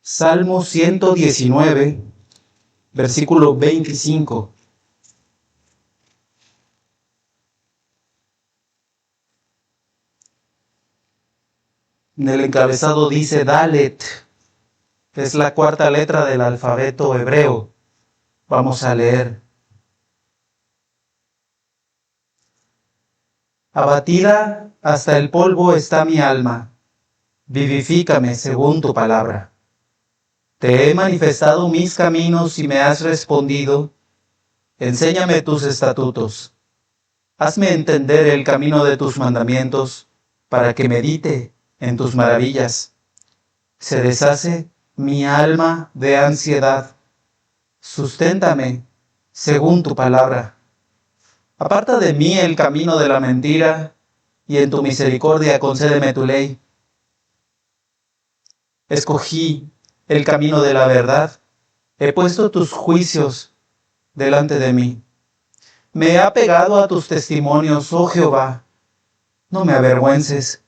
Salmo 119, versículo 25. En el encabezado dice Dalet, es la cuarta letra del alfabeto hebreo. Vamos a leer. Abatida hasta el polvo está mi alma, vivifícame según tu palabra. Te he manifestado mis caminos y me has respondido. Enséñame tus estatutos. Hazme entender el camino de tus mandamientos, para que medite en tus maravillas. Se deshace mi alma de ansiedad. Susténtame según tu palabra. Aparta de mí el camino de la mentira, y en tu misericordia concédeme tu ley. Escogí el camino de la verdad. He puesto tus juicios delante de mí. Me he apegado a tus testimonios, oh Jehová. No me avergüences.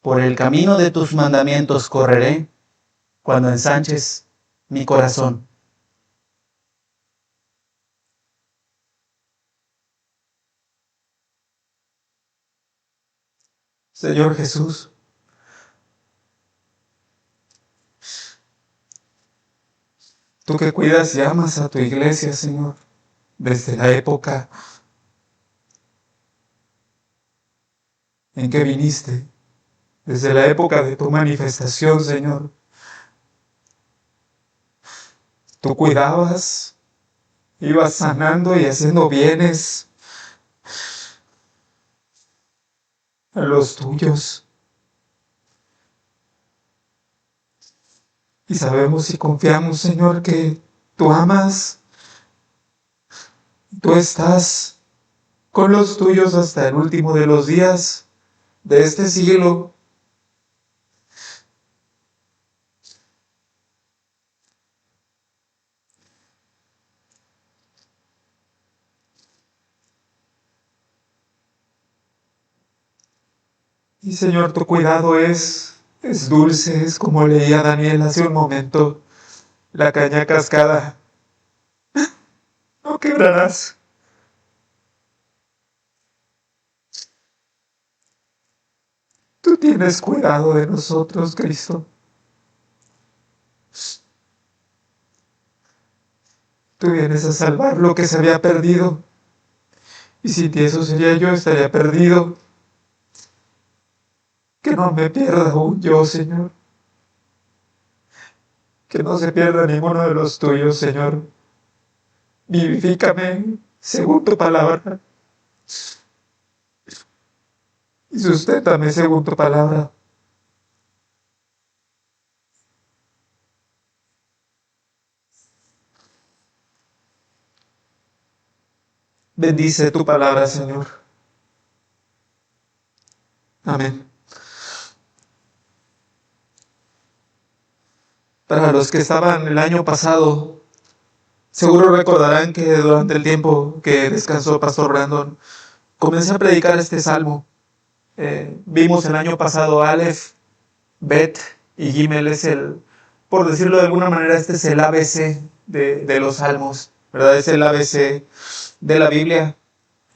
Por el camino de tus mandamientos correré, cuando ensanches mi corazón. Señor Jesús, tú que cuidas y amas a tu iglesia, Señor, desde la época en que viniste, desde la época de tu manifestación, Señor. Tú cuidabas, ibas sanando y haciendo bienes a los tuyos. Y sabemos y confiamos, Señor, que tú amas, tú estás con los tuyos hasta el último de los días de este siglo. Y Señor, tu cuidado es dulce, es como leía Daniel hace un momento, la caña cascada. No quebrarás. Tú tienes cuidado de nosotros, Cristo. Tú vienes a salvar lo que se había perdido. Y sin ti eso sería yo, estaría perdido. Que no me pierda aún yo, Señor. Que no se pierda ninguno de los tuyos, Señor. Vivifícame según tu palabra. Y susténtame según tu palabra. Bendice tu palabra, Señor. Amén. Para los que estaban el año pasado, seguro recordarán que durante el tiempo que descansó Pastor Brandon, comencé a predicar este salmo. Vimos el año pasado Aleph, Bet y Gimel es por decirlo de alguna manera, este es el ABC de los salmos, ¿verdad? Es el ABC de la Biblia.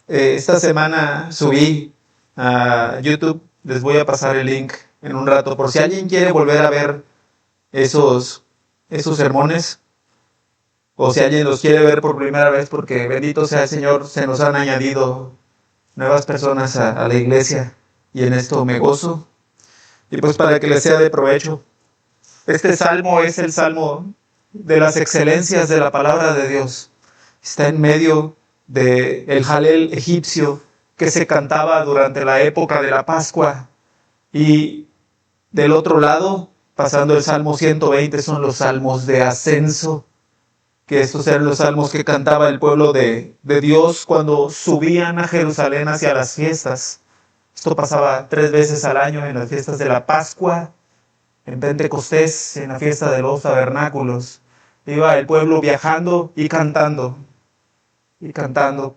Esta semana subí a YouTube, les voy a pasar el link en un rato, por si alguien quiere volver a ver esos sermones, o si alguien los quiere ver por primera vez, porque bendito sea el Señor, se nos han añadido nuevas personas a la iglesia, y en esto me gozo, y pues para que les sea de provecho. Este salmo es el salmo de las excelencias de la palabra de Dios. Está en medio del Halel egipcio que se cantaba durante la época de la Pascua, y del otro lado, pasando el Salmo 120, son los salmos de ascenso, que estos eran los salmos que cantaba el pueblo de Dios cuando subían a Jerusalén hacia las fiestas. Esto pasaba 3 veces al año, en las fiestas de la Pascua, en Pentecostés, en la fiesta de los tabernáculos. Iba el pueblo viajando y cantando.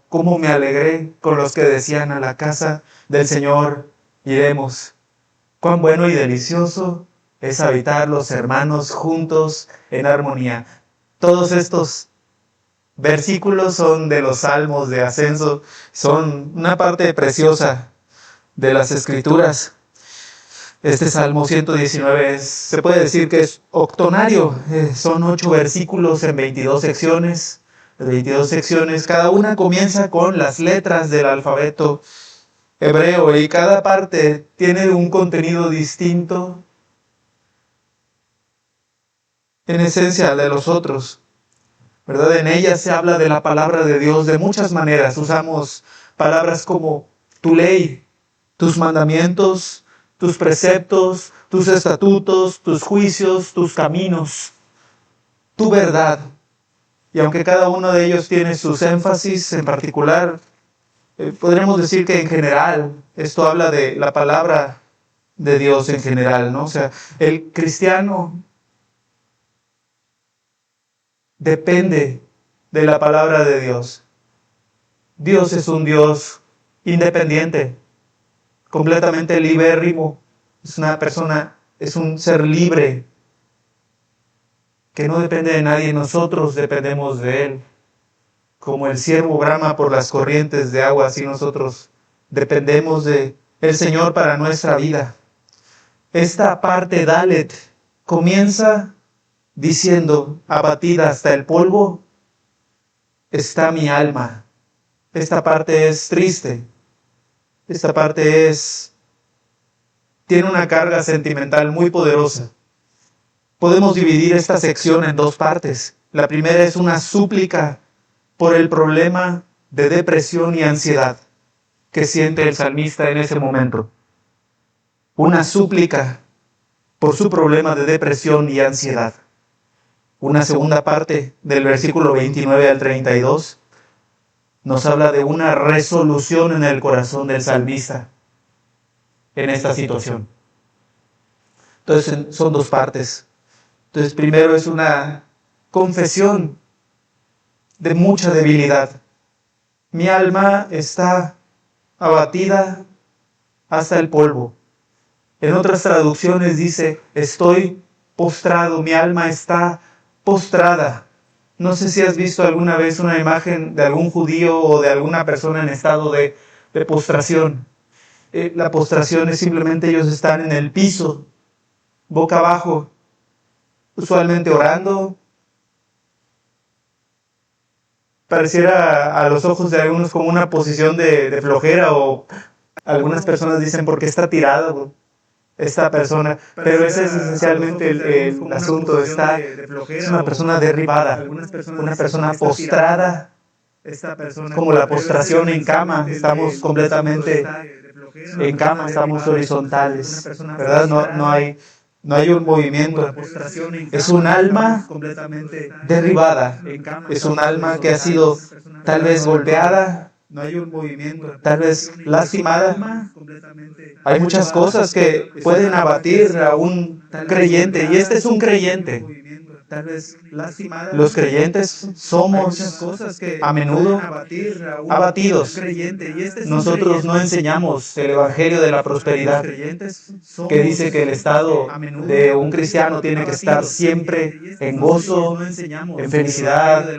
Cómo me alegré con los que decían: a la casa del Señor iremos. Cuán bueno y delicioso es habitar los hermanos juntos en armonía. Todos estos versículos son de los salmos de ascenso, son una parte preciosa de las escrituras. Este Salmo 119 se puede decir que es octonario, son 8 versículos en 22 secciones. Las 22 secciones, cada una comienza con las letras del alfabeto hebreo y cada parte tiene un contenido distinto en esencia de los otros, ¿verdad? En ellas se habla de la palabra de Dios de muchas maneras. Usamos palabras como tu ley, tus mandamientos, tus preceptos, tus estatutos, tus juicios, tus caminos, tu verdad. Y aunque cada uno de ellos tiene sus énfasis en particular, podríamos decir que en general esto habla de la palabra de Dios en general, ¿no? O sea, el cristiano depende de la palabra de Dios. Dios es un Dios independiente, completamente libérrimo. Es una persona, es un ser libre que no depende de nadie. Nosotros dependemos de Él. Como el ciervo brama por las corrientes de agua, así nosotros dependemos de el Señor para nuestra vida. Esta parte Dalet comienza diciendo, abatida hasta el polvo está mi alma. Esta parte es triste. Esta parte tiene una carga sentimental muy poderosa. Podemos dividir esta sección en 2 partes. La primera es una súplica por el problema de depresión y ansiedad que siente el salmista en ese momento. Una súplica por su problema de depresión y ansiedad. Una segunda parte del versículo 29 al 32 nos habla de una resolución en el corazón del salmista en esta situación. Entonces son 2 partes. Entonces primero es una confesión de mucha debilidad. Mi alma está abatida hasta el polvo. En otras traducciones dice, estoy postrado, mi alma está postrada. No sé si has visto alguna vez una imagen de algún judío o de alguna persona en estado de postración. La postración es simplemente ellos están en el piso, boca abajo, usualmente orando. Pareciera a los ojos de algunos como una posición de flojera, o algunas personas dicen porque está tirado esta persona, pero ese es esencialmente el asunto. Es una persona derribada, una persona postrada, como la postración en cama. Estamos completamente en cama, estamos horizontales, ¿verdad? No hay un movimiento. Es un alma derribada. Es un alma que ha sido tal vez golpeada, tal vez lastimada. Hay muchas cosas que pueden abatir a un creyente, y este es un creyente. Los creyentes somos a menudo abatidos. Nosotros no enseñamos el evangelio de la prosperidad, que dice que el estado de un cristiano tiene que estar siempre en gozo, en felicidad,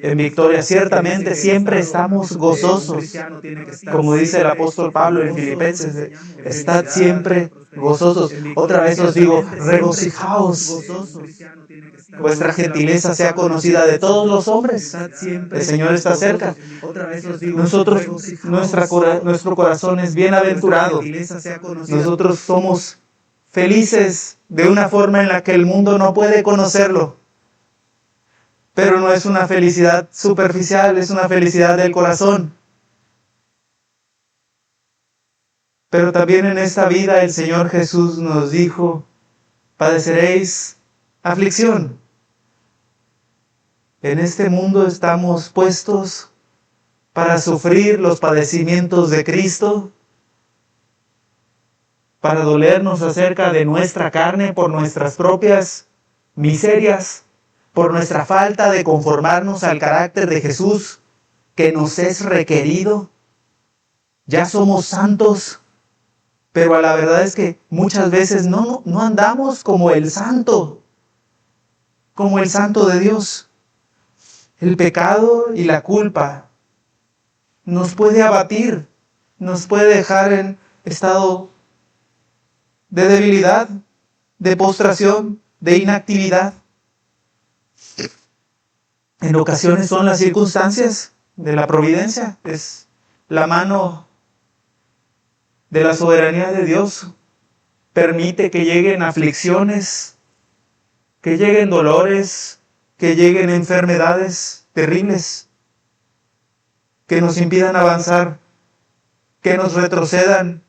en victoria. Ciertamente siempre estamos gozosos, como dice el apóstol Pablo en Filipenses, estad siempre gozosos. Otra vez os digo, regocijaos. Vuestra gentileza sea conocida de todos los hombres. El Señor está cerca. Nosotros, nuestro corazón es bienaventurado. Nosotros somos felices de una forma en la que el mundo no puede conocerlo. Pero no es una felicidad superficial, es una felicidad del corazón. Pero también en esta vida el Señor Jesús nos dijo, padeceréis aflicción. En este mundo estamos puestos para sufrir los padecimientos de Cristo, para dolernos acerca de nuestra carne por nuestras propias miserias, por nuestra falta de conformarnos al carácter de Jesús que nos es requerido. Ya somos santos, Pero la verdad es que muchas veces no andamos como el santo de Dios. El pecado y la culpa nos puede abatir, nos puede dejar en estado de debilidad, de postración, de inactividad. En ocasiones son las circunstancias de la providencia, es la mano de la soberanía de Dios. Permite que lleguen aflicciones, que lleguen dolores, que lleguen enfermedades terribles, que nos impidan avanzar, que nos retrocedan,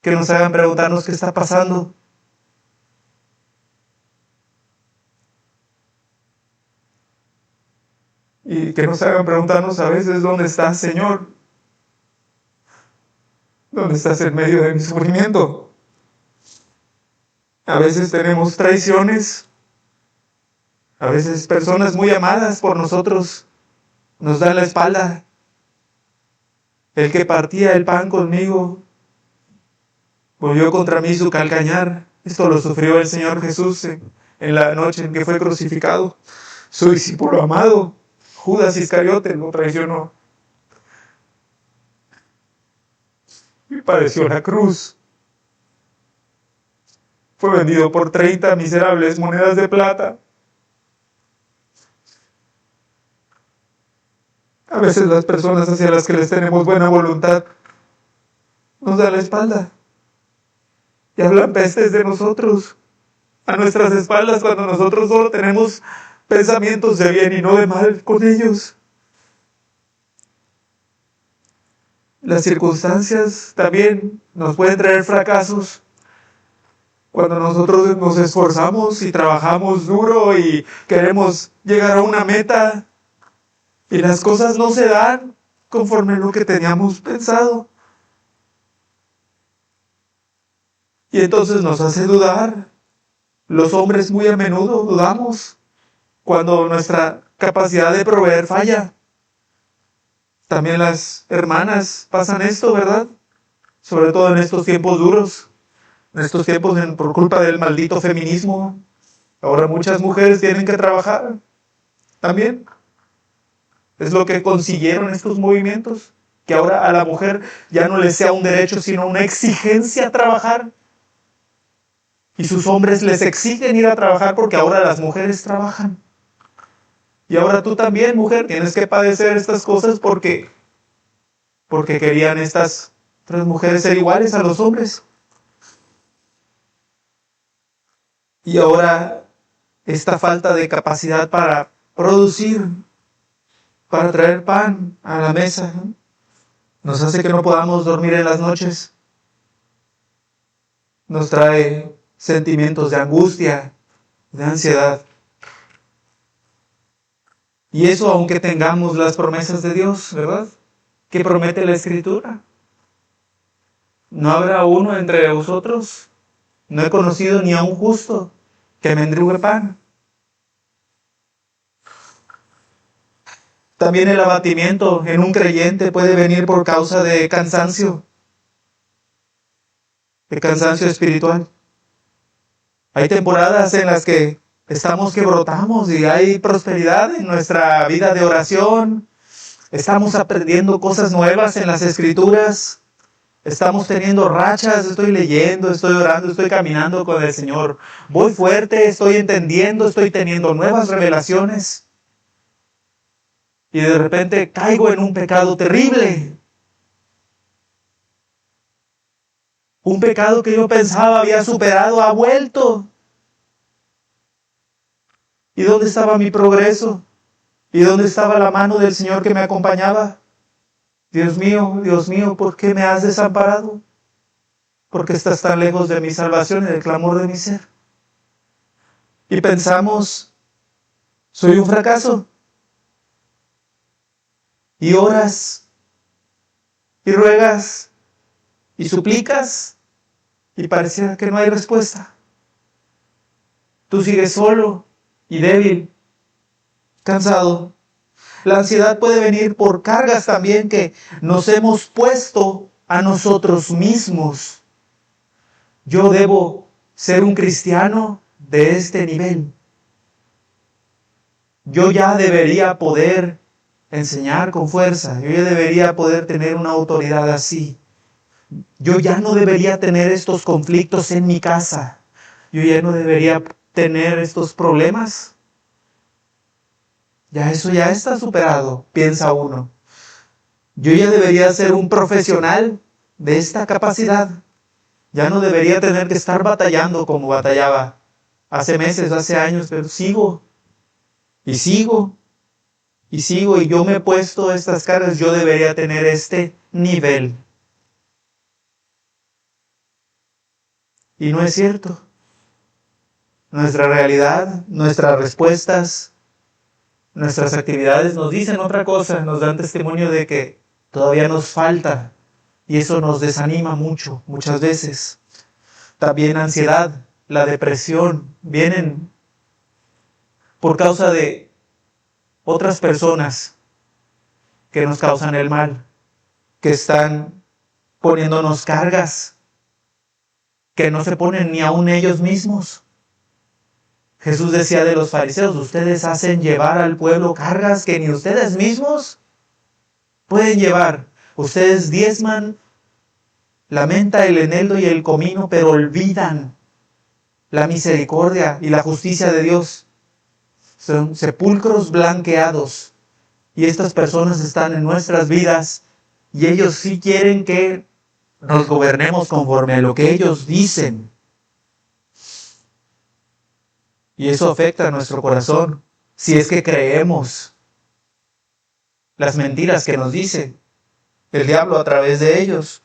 que nos hagan preguntarnos qué está pasando. Y que nos hagan preguntarnos a veces, ¿dónde estás, Señor? ¿Dónde estás en medio de mi sufrimiento? A veces tenemos traiciones, a veces personas muy amadas por nosotros nos dan la espalda. El que partía el pan conmigo volvió contra mí su calcañar. Esto lo sufrió el Señor Jesús en la noche en que fue crucificado. Su discípulo amado, Judas Iscariote, lo traicionó y padeció la cruz. Fue vendido por 30 miserables monedas de plata. A veces las personas hacia las que les tenemos buena voluntad nos dan la espalda y hablan pestes de nosotros a nuestras espaldas cuando nosotros solo tenemos pensamientos de bien y no de mal con ellos. Las circunstancias también nos pueden traer fracasos. Cuando nosotros nos esforzamos y trabajamos duro y queremos llegar a una meta y las cosas no se dan conforme a lo que teníamos pensado. Y entonces nos hace dudar. Los hombres muy a menudo dudamos cuando nuestra capacidad de proveer falla. También las hermanas pasan esto, ¿verdad? Sobre todo en estos tiempos duros. En estos tiempos, por culpa del maldito feminismo, ahora muchas mujeres tienen que trabajar también. Es lo que consiguieron estos movimientos, que ahora a la mujer ya no le sea un derecho, sino una exigencia trabajar. Y sus hombres les exigen ir a trabajar porque ahora las mujeres trabajan. Y ahora tú también, mujer, tienes que padecer estas cosas porque querían estas otras mujeres ser iguales a los hombres. Y ahora esta falta de capacidad para producir, para traer pan a la mesa, nos hace que no podamos dormir en las noches. Nos trae sentimientos de angustia, de ansiedad. Y eso aunque tengamos las promesas de Dios, ¿verdad? ¿Qué promete la Escritura? ¿No habrá uno entre vosotros? No he conocido ni a un justo que mendigue pan. También el abatimiento en un creyente puede venir por causa de cansancio espiritual. Hay temporadas en las que estamos que brotamos y hay prosperidad en nuestra vida de oración. Estamos aprendiendo cosas nuevas en las Escrituras. Estamos teniendo rachas, estoy leyendo, estoy orando, estoy caminando con el Señor. Voy fuerte, estoy entendiendo, estoy teniendo nuevas revelaciones. Y de repente caigo en un pecado terrible. Un pecado que yo pensaba había superado, ha vuelto. ¿Y dónde estaba mi progreso? ¿Y dónde estaba la mano del Señor que me acompañaba? Dios mío, ¿por qué me has desamparado? ¿Por qué estás tan lejos de mi salvación y del clamor de mi ser? Y pensamos, soy un fracaso. Y oras, y ruegas, y suplicas, y pareciera que no hay respuesta. Tú sigues solo y débil, cansado. La ansiedad puede venir por cargas también que nos hemos puesto a nosotros mismos. Yo debo ser un cristiano de este nivel. Yo ya debería poder enseñar con fuerza. Yo ya debería poder tener una autoridad así. Yo ya no debería tener estos conflictos en mi casa. Yo ya no debería tener estos problemas. Ya eso ya está superado, piensa uno. Yo ya debería ser un profesional de esta capacidad. Ya no debería tener que estar batallando como batallaba hace meses, hace años, pero sigo. Y sigo. Y sigo. Y yo me he puesto estas cargas. Yo debería tener este nivel. Y no es cierto. Nuestra realidad, nuestras respuestas, nuestras actividades nos dicen otra cosa, nos dan testimonio de que todavía nos falta y eso nos desanima mucho, muchas veces. También ansiedad, la depresión, vienen por causa de otras personas que nos causan el mal, que están poniéndonos cargas que no se ponen ni aún ellos mismos. Jesús decía de los fariseos, ustedes hacen llevar al pueblo cargas que ni ustedes mismos pueden llevar. Ustedes diezman la menta, el eneldo y el comino, pero olvidan la misericordia y la justicia de Dios. Son sepulcros blanqueados. Y estas personas están en nuestras vidas y ellos sí quieren que nos gobernemos conforme a lo que ellos dicen. Y eso afecta a nuestro corazón si es que creemos las mentiras que nos dice el diablo a través de ellos.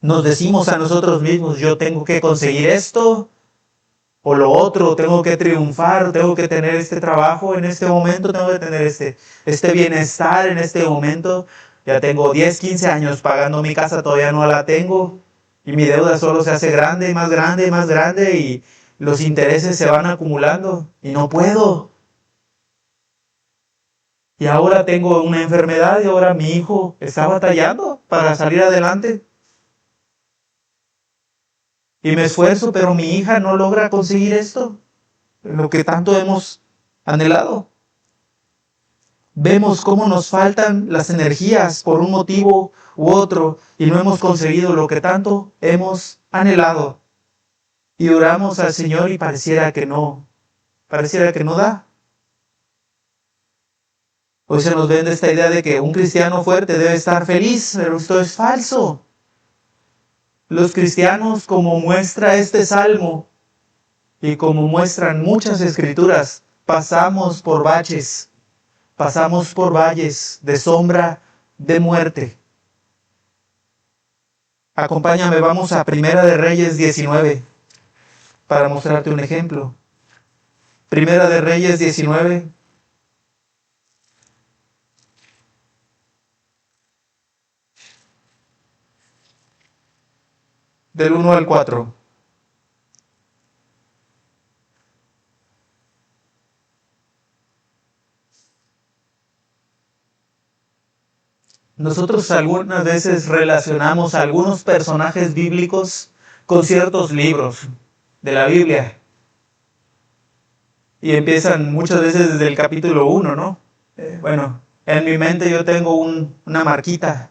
Nos decimos a nosotros mismos, yo tengo que conseguir esto o lo otro, tengo que triunfar, tengo que tener este trabajo en este momento, tengo que tener este bienestar en este momento. Ya tengo 10, 15 años pagando mi casa, todavía no la tengo y mi deuda solo se hace grande, más grande, más grande y los intereses se van acumulando y no puedo. Y ahora tengo una enfermedad y ahora mi hijo está batallando para salir adelante. Y me esfuerzo, pero mi hija no logra conseguir esto, lo que tanto hemos anhelado. Vemos cómo nos faltan las energías por un motivo u otro y no hemos conseguido lo que tanto hemos anhelado. Y oramos al Señor y pareciera que no da. Hoy se nos vende esta idea de que un cristiano fuerte debe estar feliz, pero esto es falso. Los cristianos, como muestra este salmo y como muestran muchas escrituras, pasamos por baches, pasamos por valles de sombra de muerte. Acompáñame, vamos a Primera de Reyes 19 para mostrarte un ejemplo. Primera de Reyes 19. Del 1 al 4. Nosotros algunas veces relacionamos a algunos personajes bíblicos con ciertos libros de la Biblia. Y empiezan muchas veces desde el capítulo 1, ¿no? Bueno, en mi mente yo tengo una marquita.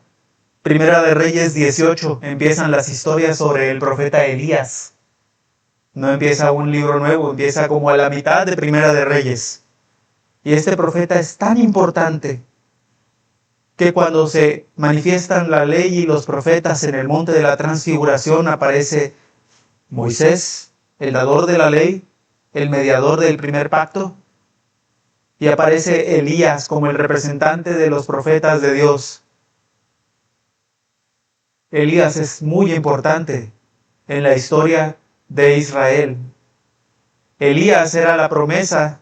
Primera de Reyes 18, empiezan las historias sobre el profeta Elías. No empieza un libro nuevo, empieza como a la mitad de Primera de Reyes. Y este profeta es tan importante que cuando se manifiestan la ley y los profetas en el monte de la transfiguración aparece Moisés, el dador de la ley, el mediador del primer pacto, y aparece Elías como el representante de los profetas de Dios. Elías es muy importante en la historia de Israel. Elías era la promesa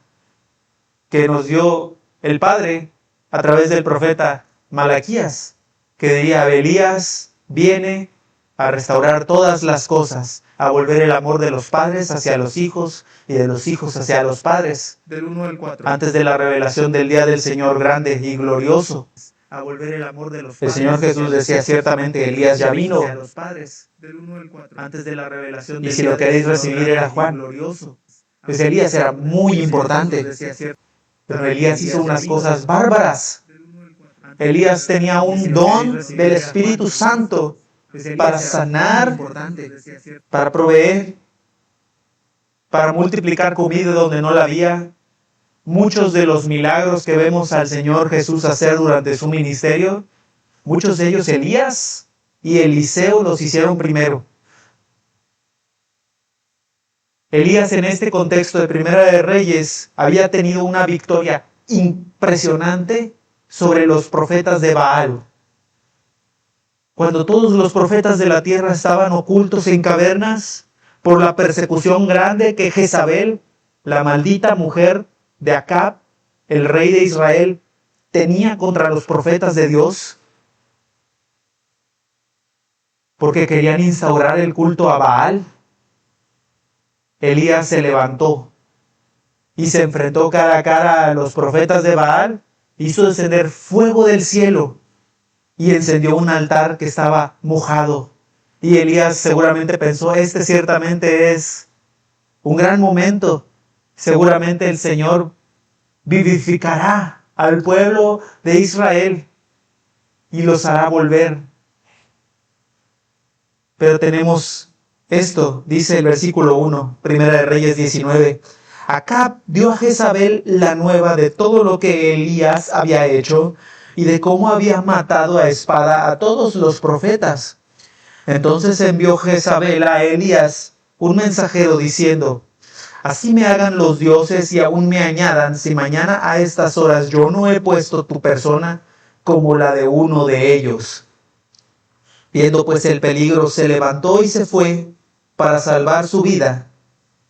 que nos dio el Padre a través del profeta Malaquías, que diría, Elías viene a restaurar todas las cosas, a volver el amor de los padres hacia los hijos y de los hijos hacia los padres. Del 1 al 4. Antes de la revelación del día del Señor grande y glorioso. a volver el amor de los El padres. Señor Jesús decía, ciertamente Elías ya vino, A los padres, del 1 al 4, antes de la revelación y del si día lo del queréis Señor recibir grande era y Juan. glorioso. Pues Elías era muy Jesús importante, decía pero Elías hizo unas ya vino, cosas bárbaras. Elías tenía un don del Espíritu Santo para sanar, para proveer, para multiplicar comida donde no la había. Muchos de los milagros que vemos al Señor Jesús hacer durante su ministerio, muchos de ellos Elías y Eliseo los hicieron primero. Elías, en este contexto de Primera de Reyes, había tenido una victoria impresionante sobre los profetas de Baal. Cuando todos los profetas de la tierra estaban ocultos en cavernas por la persecución grande que Jezabel, la maldita mujer de Acab, el rey de Israel, tenía contra los profetas de Dios, porque querían instaurar el culto a Baal, Elías se levantó y se enfrentó cara a cara a los profetas de Baal, hizo descender fuego del cielo y encendió un altar que estaba mojado. Y Elías seguramente pensó, este ciertamente es un gran momento, seguramente el Señor vivificará al pueblo de Israel y los hará volver. Pero tenemos esto, dice el versículo 1, Primera de Reyes 19. Acab dio a Jezabel la nueva de todo lo que Elías había hecho y de cómo había matado a espada a todos los profetas. Entonces envió Jezabel a Elías un mensajero diciendo, así me hagan los dioses y aún me añadan, si mañana a estas horas yo no he puesto tu persona como la de uno de ellos. Viendo pues el peligro, se levantó y se fue para salvar su vida,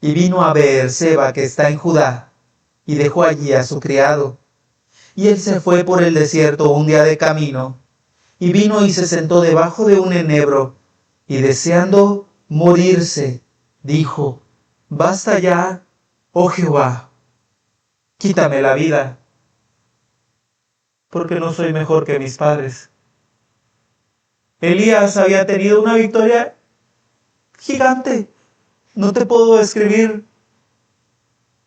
y vino a Beerseba, que está en Judá, y dejó allí a su criado. Y él se fue por el desierto un día de camino, y vino y se sentó debajo de un enebro, y deseando morirse, dijo, basta ya, oh Jehová, quítame la vida, porque no soy mejor que mis padres. Elías había tenido una victoria gigante. No te puedo describir.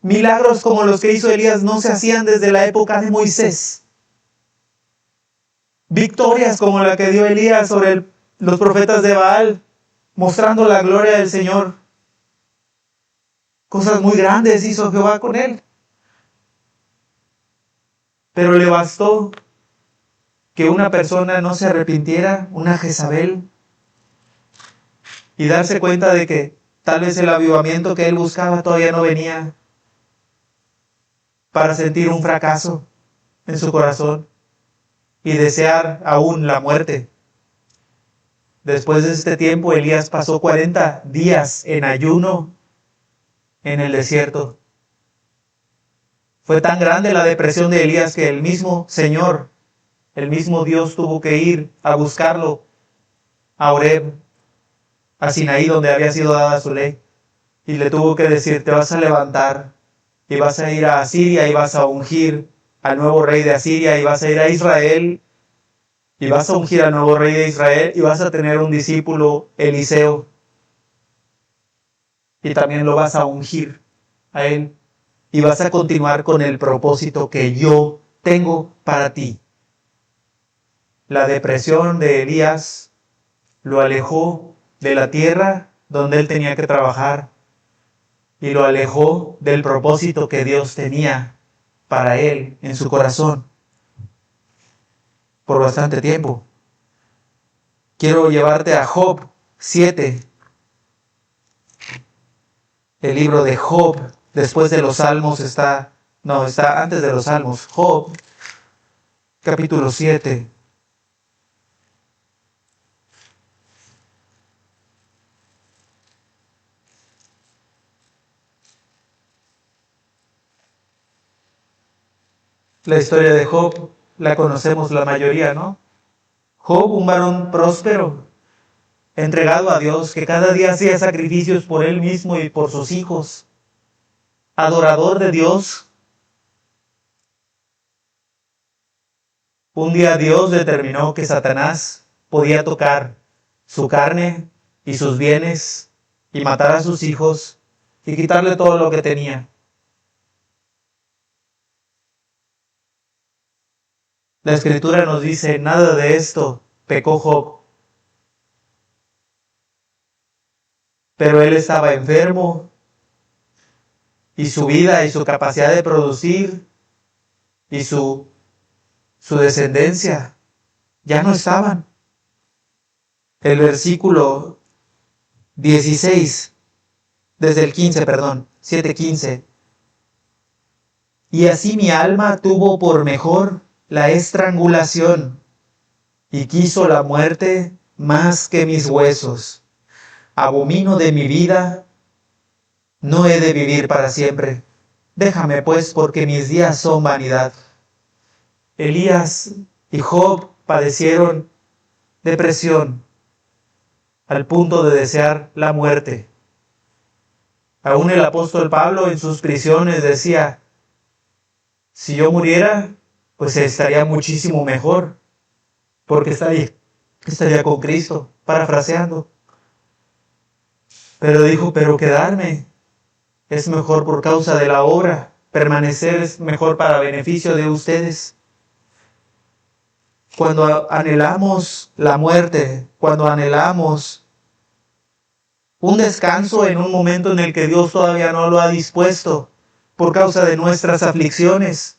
Milagros como los que hizo Elías no se hacían desde la época de Moisés. Victorias como la que dio Elías sobre los profetas de Baal, mostrando la gloria del Señor. Cosas muy grandes hizo Jehová con él. Pero le bastó que una persona no se arrepintiera, una Jezabel, y darse cuenta de que tal vez el avivamiento que él buscaba todavía no venía, para sentir un fracaso en su corazón y desear aún la muerte. Después de este tiempo, Elías pasó 40 días en ayuno en el desierto. Fue tan grande la depresión de Elías que el mismo Señor, el mismo Dios tuvo que ir a buscarlo a Horeb, a Sinaí, donde había sido dada su ley, y le tuvo que decir, te vas a levantar y vas a ir a Asiria y vas a ungir al nuevo rey de Asiria y vas a ir a Israel y vas a ungir al nuevo rey de Israel y vas a tener un discípulo, Eliseo, y también lo vas a ungir a él y vas a continuar con el propósito que yo tengo para ti. La depresión de Elías lo alejó de la tierra donde él tenía que trabajar y lo alejó del propósito que Dios tenía para él en su corazón por bastante tiempo. Quiero llevarte a Job 7, el libro de Job, después de los Salmos está antes de los Salmos. Job, capítulo 7. La historia de Job la conocemos la mayoría, ¿no? Job, un varón próspero, entregado a Dios, que cada día hacía sacrificios por él mismo y por sus hijos, adorador de Dios, Un día Dios determinó que Satanás podía tocar su carne y sus bienes y matar a sus hijos y quitarle todo lo que tenía. La Escritura nos dice, nada de esto pecó Job. Pero él estaba enfermo y su vida y su capacidad de producir y su descendencia ya no estaban. El versículo 16, desde el 15, perdón, 7:15. Y así mi alma tuvo por mejor la estrangulación y quiso la muerte más que mis huesos. Abomino de mi vida, no he de vivir para siempre. Déjame pues, porque mis días son vanidad. Elías y Job padecieron depresión al punto de desear la muerte. Aún el apóstol Pablo en sus prisiones decía, si yo muriera, pues estaría muchísimo mejor, porque estaría con Cristo, parafraseando. Pero dijo, pero quedarme es mejor por causa de la obra, permanecer es mejor para beneficio de ustedes. Cuando anhelamos la muerte, cuando anhelamos un descanso en un momento en el que Dios todavía no lo ha dispuesto por causa de nuestras aflicciones,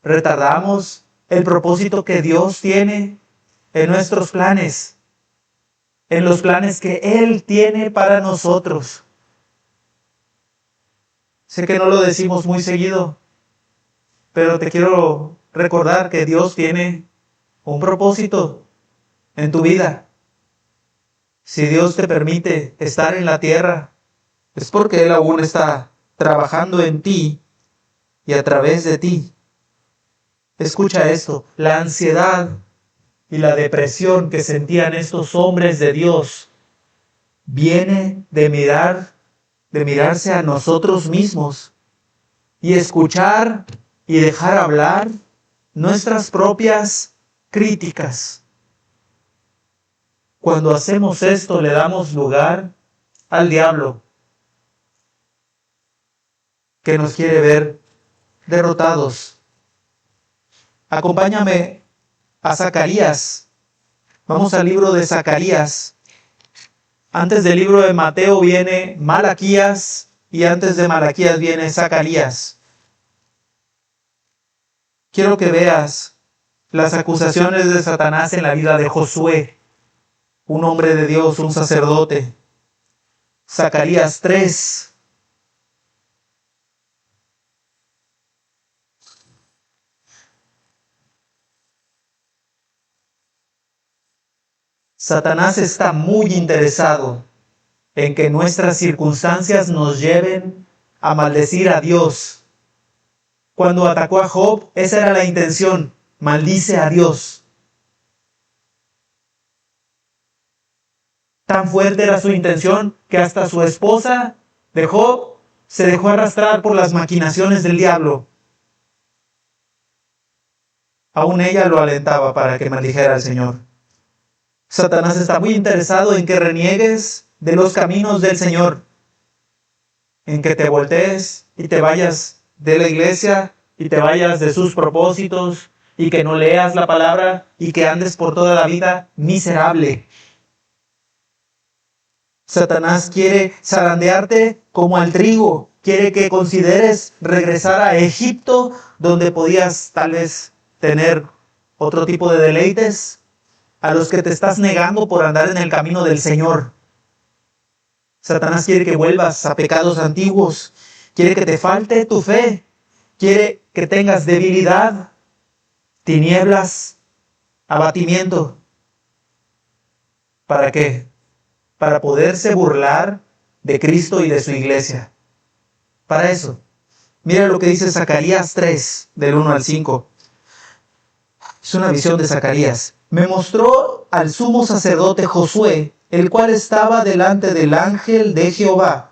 retardamos el propósito que Dios tiene en nuestros planes, en los planes que Él tiene para nosotros. Sé que no lo decimos muy seguido, pero te quiero recordar que Dios tiene un propósito en tu vida. Si Dios te permite estar en la tierra, es porque Él aún está trabajando en ti y a través de ti. Escucha esto, la ansiedad y la depresión que sentían estos hombres de Dios viene de mirarse a nosotros mismos y escuchar y dejar hablar nuestras propias críticas. Cuando hacemos esto, le damos lugar al diablo, que nos quiere ver derrotados. Acompáñame a Zacarías. Vamos al libro de Zacarías. Antes del libro de Mateo viene Malaquías y antes de Malaquías viene Zacarías. Quiero que veas las acusaciones de Satanás en la vida de Josué, un hombre de Dios, un sacerdote. Zacarías 3. Satanás está muy interesado en que nuestras circunstancias nos lleven a maldecir a Dios. Cuando atacó a Job, esa era la intención, maldice a Dios. Tan fuerte era su intención que hasta su esposa de Job se dejó arrastrar por las maquinaciones del diablo. Aún ella lo alentaba para que maldijera al Señor. Satanás está muy interesado en que reniegues de los caminos del Señor, en que te voltees y te vayas de la iglesia y te vayas de sus propósitos y que no leas la palabra y que andes por toda la vida miserable. Satanás quiere zarandearte como al trigo, quiere que consideres regresar a Egipto, donde podías tal vez tener otro tipo de deleites, a los que te estás negando por andar en el camino del Señor. Satanás quiere que vuelvas a pecados antiguos, quiere que te falte tu fe, quiere que tengas debilidad, tinieblas, abatimiento. ¿Para qué? Para poderse burlar de Cristo y de su iglesia. Para eso. Mira lo que dice Zacarías 3, del 1 al 5. Es una visión de Zacarías. Me mostró al sumo sacerdote Josué, el cual estaba delante del ángel de Jehová,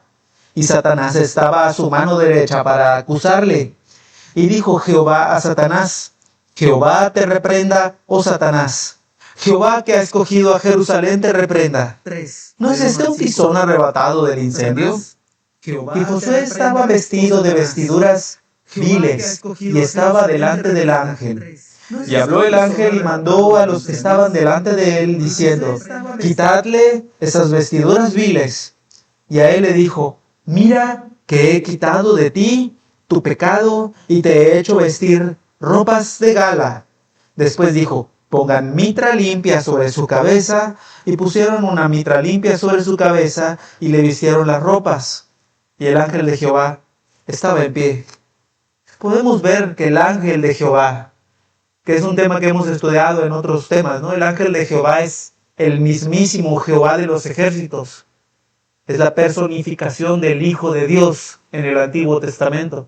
y Satanás estaba a su mano derecha para acusarle. Y dijo Jehová a Satanás: Jehová te reprenda, oh Satanás. Jehová que ha escogido a Jerusalén te reprenda. 3. ¿No es este un tizón arrebatado del incendio? Y Josué estaba vestido de vestiduras viles y estaba delante del ángel. Y habló el ángel y mandó a los que estaban delante de él, diciendo, quitadle esas vestiduras viles. Y a él le dijo, mira que he quitado de ti tu pecado y te he hecho vestir ropas de gala. Después dijo, pongan mitra limpia sobre su cabeza, y pusieron una mitra limpia sobre su cabeza y le vistieron las ropas. Y el ángel de Jehová estaba en pie. Podemos ver que el ángel de Jehová, que es un tema que hemos estudiado en otros temas, ¿no? El ángel de Jehová es el mismísimo Jehová de los ejércitos. Es la personificación del Hijo de Dios en el Antiguo Testamento.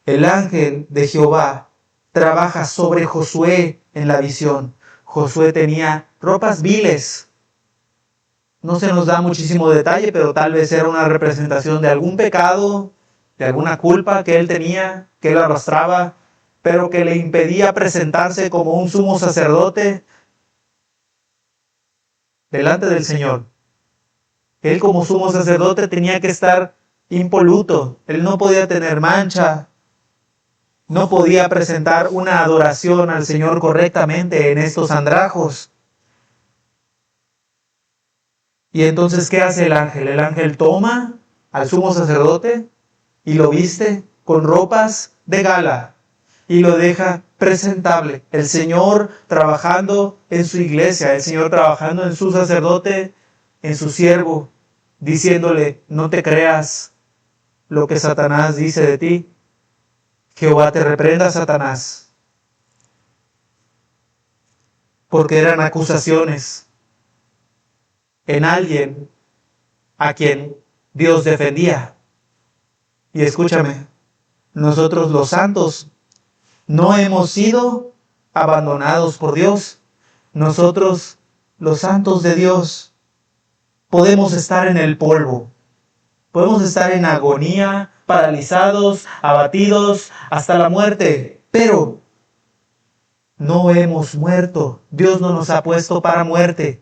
El ángel de Jehová trabaja sobre Josué en la visión. Josué tenía ropas viles. No se nos da muchísimo detalle, pero tal vez era una representación de algún pecado, de alguna culpa que él tenía, que él arrastraba, pero que le impedía presentarse como un sumo sacerdote delante del Señor. Él como sumo sacerdote tenía que estar impoluto, él no podía tener mancha, no podía presentar una adoración al Señor correctamente en estos andrajos. Y entonces, ¿qué hace el ángel? El ángel toma al sumo sacerdote y lo viste con ropas de gala y lo deja presentable. El Señor trabajando en su iglesia, el Señor trabajando en su sacerdote, en su siervo, diciéndole, no te creas lo que Satanás dice de ti. Jehová te reprenda, Satanás. Porque eran acusaciones en alguien a quien Dios defendía. Y escúchame, nosotros los santos no hemos sido abandonados por Dios. Nosotros, los santos de Dios, podemos estar en el polvo. Podemos estar en agonía, paralizados, abatidos, hasta la muerte. Pero no hemos muerto. Dios no nos ha puesto para muerte.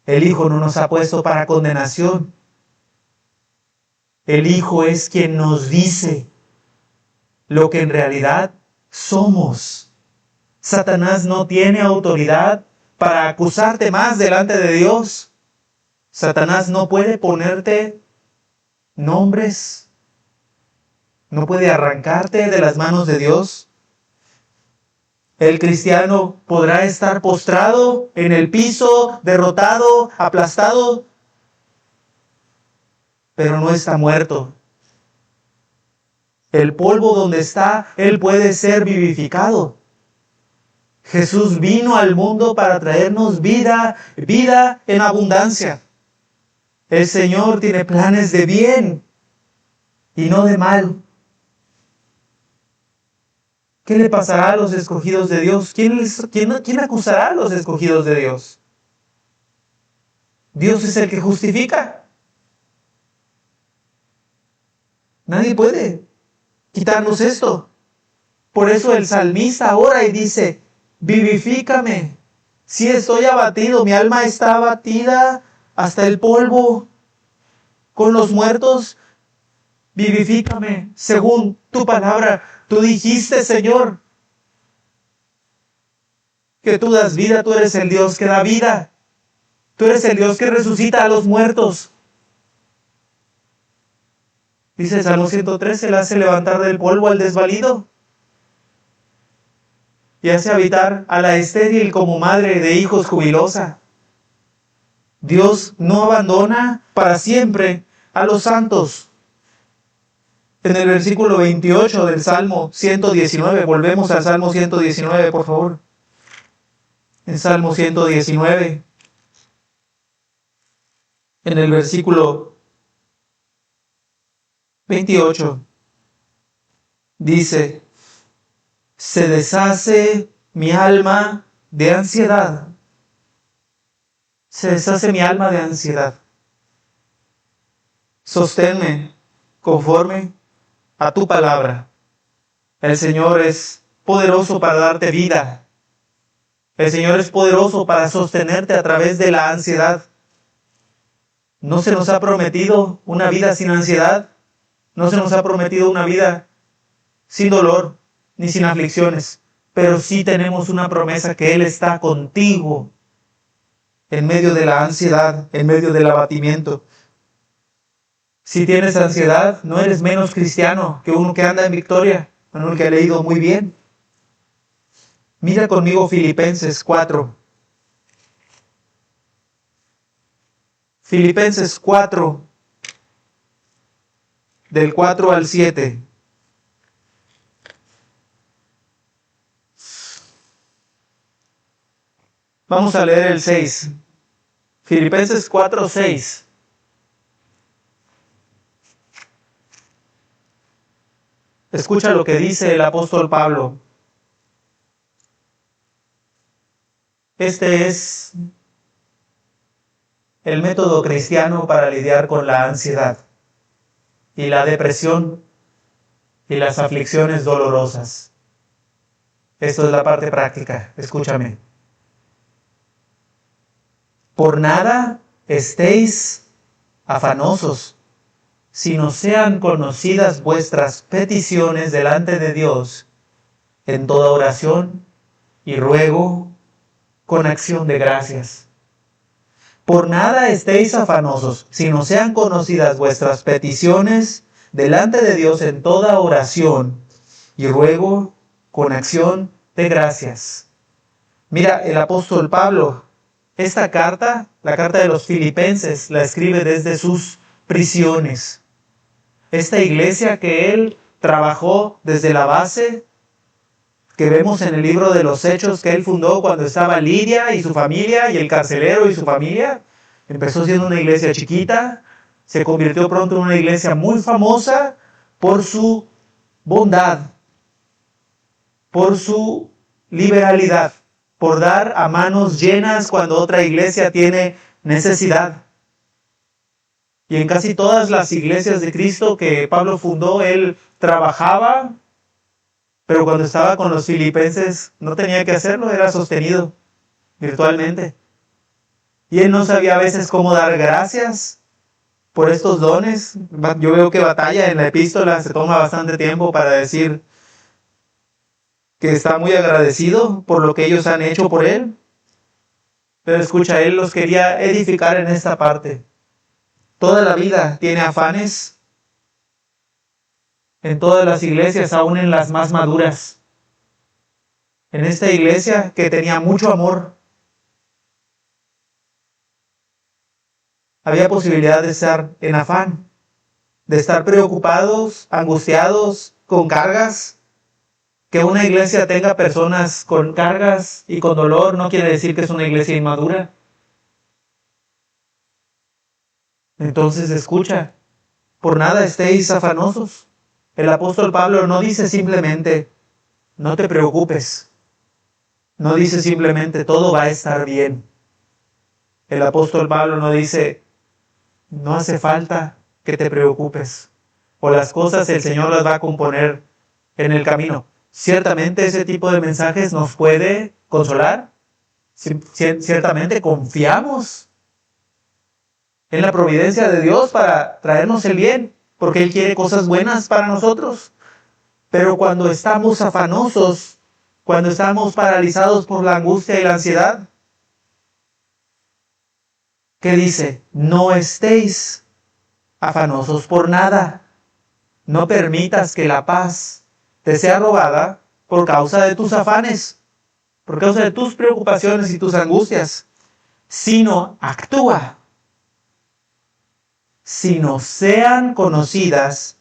El Hijo no nos ha puesto para condenación. El Hijo es quien nos dice lo que en realidad somos. Satanás no tiene autoridad para acusarte más delante de Dios. Satanás no puede ponerte nombres, no puede arrancarte de las manos de Dios. El cristiano podrá estar postrado en el piso, derrotado, aplastado, pero no está muerto. El polvo donde está, él puede ser vivificado. Jesús vino al mundo para traernos vida, vida en abundancia. El Señor tiene planes de bien y no de mal. ¿Qué le pasará a los escogidos de Dios? ¿Quién acusará a los escogidos de Dios? Dios es el que justifica. Nadie puede quitarnos esto. Por eso el salmista ora y dice, vivifícame. Si estoy abatido, mi alma está abatida hasta el polvo. Con los muertos, vivifícame según tu palabra. Tú dijiste, Señor, que tú das vida, tú eres el Dios que da vida. Tú eres el Dios que resucita a los muertos. Dice el Salmo 103, Él hace levantar del polvo al desvalido y hace habitar a la estéril como madre de hijos jubilosa. Dios no abandona para siempre a los santos. En el versículo 28 del Salmo 119, volvemos al Salmo 119, por favor. En Salmo 119, en el versículo 28, dice, se deshace mi alma de ansiedad. Se deshace mi alma de ansiedad. Sosténme conforme a tu palabra. El Señor es poderoso para darte vida. El Señor es poderoso para sostenerte a través de la ansiedad. No se nos ha prometido una vida sin ansiedad. No se nos ha prometido una vida sin dolor ni sin aflicciones. Pero sí tenemos una promesa que Él está contigo en medio de la ansiedad, en medio del abatimiento. Si tienes ansiedad, no eres menos cristiano que uno que anda en victoria, uno que ha leído muy bien. Mira conmigo Filipenses 4. Filipenses 4, del 4 al 7. Vamos a leer el 6. Filipenses 4, 6. Escucha lo que dice el apóstol Pablo. Este es el método cristiano para lidiar con la ansiedad y la depresión y las aflicciones dolorosas. Esto es la parte práctica, escúchame. Por nada estéis afanosos, sino sean conocidas vuestras peticiones delante de Dios en toda oración y ruego con acción de gracias. Por nada estéis afanosos, sino sean conocidas vuestras peticiones delante de Dios en toda oración y ruego con acción de gracias. Mira, el apóstol Pablo, esta carta, la carta de los Filipenses, la escribe desde sus prisiones. Esta iglesia que él trabajó desde la base, que vemos en el libro de los Hechos que él fundó cuando estaba Lidia y su familia y el carcelero y su familia, empezó siendo una iglesia chiquita, se convirtió pronto en una iglesia muy famosa por su bondad, por su liberalidad, por dar a manos llenas cuando otra iglesia tiene necesidad. Y en casi todas las iglesias de Cristo que Pablo fundó, él trabajaba, pero cuando estaba con los filipenses no tenía que hacerlo, era sostenido virtualmente. Y él no sabía a veces cómo dar gracias por estos dones. Yo veo que batalla en la epístola, se toma bastante tiempo para decir que está muy agradecido por lo que ellos han hecho por él. Pero escucha, él los quería edificar en esta parte. Toda la vida tiene afanes. En todas las iglesias, aún en las más maduras. En esta iglesia que tenía mucho amor, había posibilidad de estar en afán, de estar preocupados, angustiados, con cargas. Que una iglesia tenga personas con cargas y con dolor no quiere decir que es una iglesia inmadura. Entonces escucha, por nada estéis afanosos. El apóstol Pablo no dice simplemente, no te preocupes. No dice simplemente, todo va a estar bien. El apóstol Pablo no dice, no hace falta que te preocupes. O las cosas el Señor las va a componer en el camino. Ciertamente ese tipo de mensajes nos puede consolar. Ciertamente confiamos en la providencia de Dios para traernos el bien, porque Él quiere cosas buenas para nosotros. Pero cuando estamos afanosos, cuando estamos paralizados por la angustia y la ansiedad, ¿qué dice? No estéis afanosos por nada. No permitas que la paz te sea robada por causa de tus afanes, por causa de tus preocupaciones y tus angustias, sino actúa. Sino sean conocidas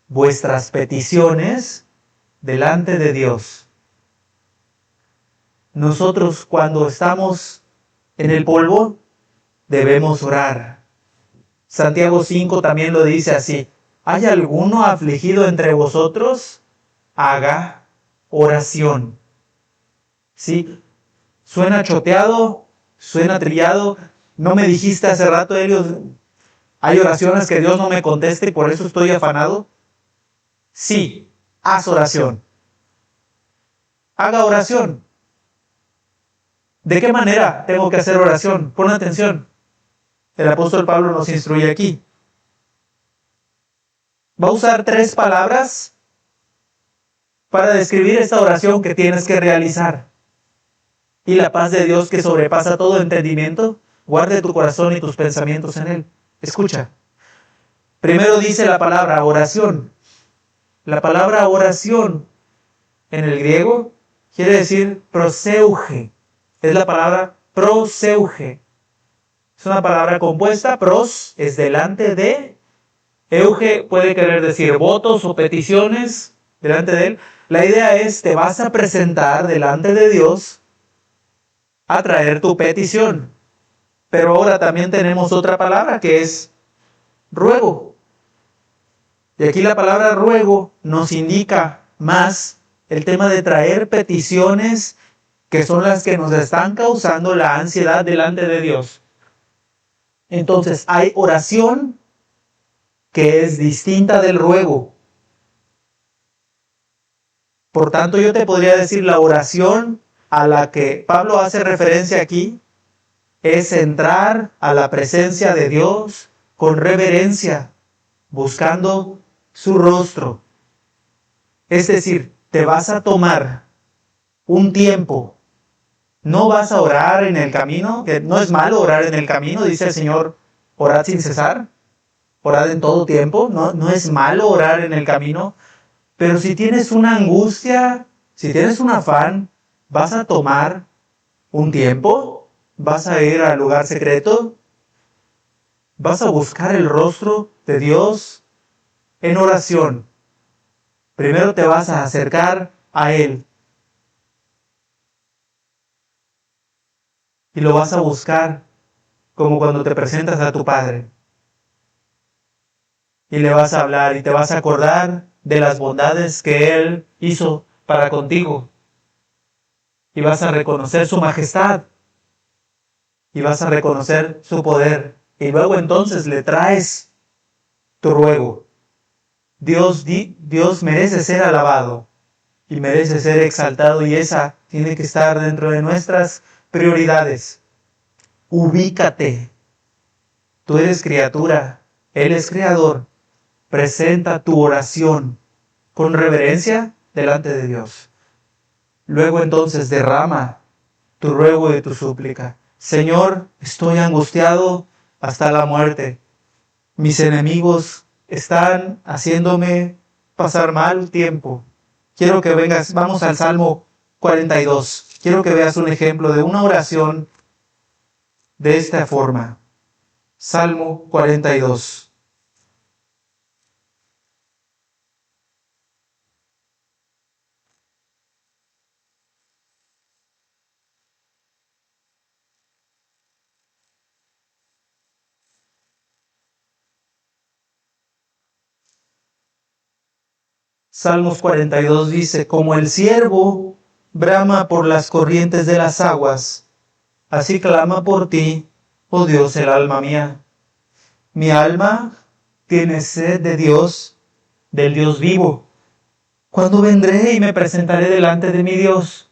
vuestras peticiones delante de Dios. Nosotros cuando estamos en el polvo debemos orar. Santiago 5 también lo dice así. ¿Hay alguno afligido entre vosotros? Haga oración. ¿Sí? Suena choteado, suena trillado. No me dijiste hace rato, Elio, hay oraciones que Dios no me conteste y por eso estoy afanado. Sí, haz oración. haga oración. ¿De qué manera tengo que hacer oración? Pon atención. El apóstol Pablo nos instruye aquí. Va a usar 3 palabras para describir esta oración que tienes que realizar. Y la paz de Dios que sobrepasa todo entendimiento, guarde tu corazón y tus pensamientos en Él. Escucha. Primero dice la palabra oración. La palabra oración en el griego quiere decir proseuge. Es la palabra proseuge. Es una palabra compuesta. Pros es delante de. Euge puede querer decir votos o peticiones delante de Él. La idea es, te vas a presentar delante de Dios a traer tu petición. Pero ahora también tenemos otra palabra que es ruego. Y aquí la palabra ruego nos indica más el tema de traer peticiones que son las que nos están causando la ansiedad delante de Dios. Entonces hay oración que es distinta del ruego. Por tanto, yo te podría decir la oración a la que Pablo hace referencia aquí es entrar a la presencia de Dios con reverencia, buscando su rostro. Es decir, te vas a tomar un tiempo. No vas a orar en el camino, que no es malo orar en el camino, dice el Señor, orad sin cesar, orad en todo tiempo, no es malo orar en el camino, pero si tienes una angustia, si tienes un afán, vas a tomar un tiempo, vas a ir al lugar secreto, vas a buscar el rostro de Dios en oración. Primero te vas a acercar a Él. Y lo vas a buscar como cuando te presentas a tu Padre. Y le vas a hablar y te vas a acordar de las bondades que Él hizo para contigo. Y vas a reconocer su majestad. Y vas a reconocer su poder. Y luego entonces le traes tu ruego. Dios merece ser alabado. Y merece ser exaltado. Y esa tiene que estar dentro de nuestras prioridades. Ubícate. Tú eres criatura, Él es creador. Presenta tu oración con reverencia delante de Dios. Luego entonces derrama tu ruego y tu súplica. Señor, estoy angustiado hasta la muerte. Mis enemigos están haciéndome pasar mal tiempo. Quiero que vengas, vamos al Salmo 42. Quiero que veas un ejemplo de una oración de esta forma. Salmo 42. Salmos 42 dice, como el ciervo brama por las corrientes de las aguas, así clama por ti, oh Dios, el alma mía. Mi alma tiene sed de Dios, del Dios vivo. ¿Cuándo vendré y me presentaré delante de mi Dios?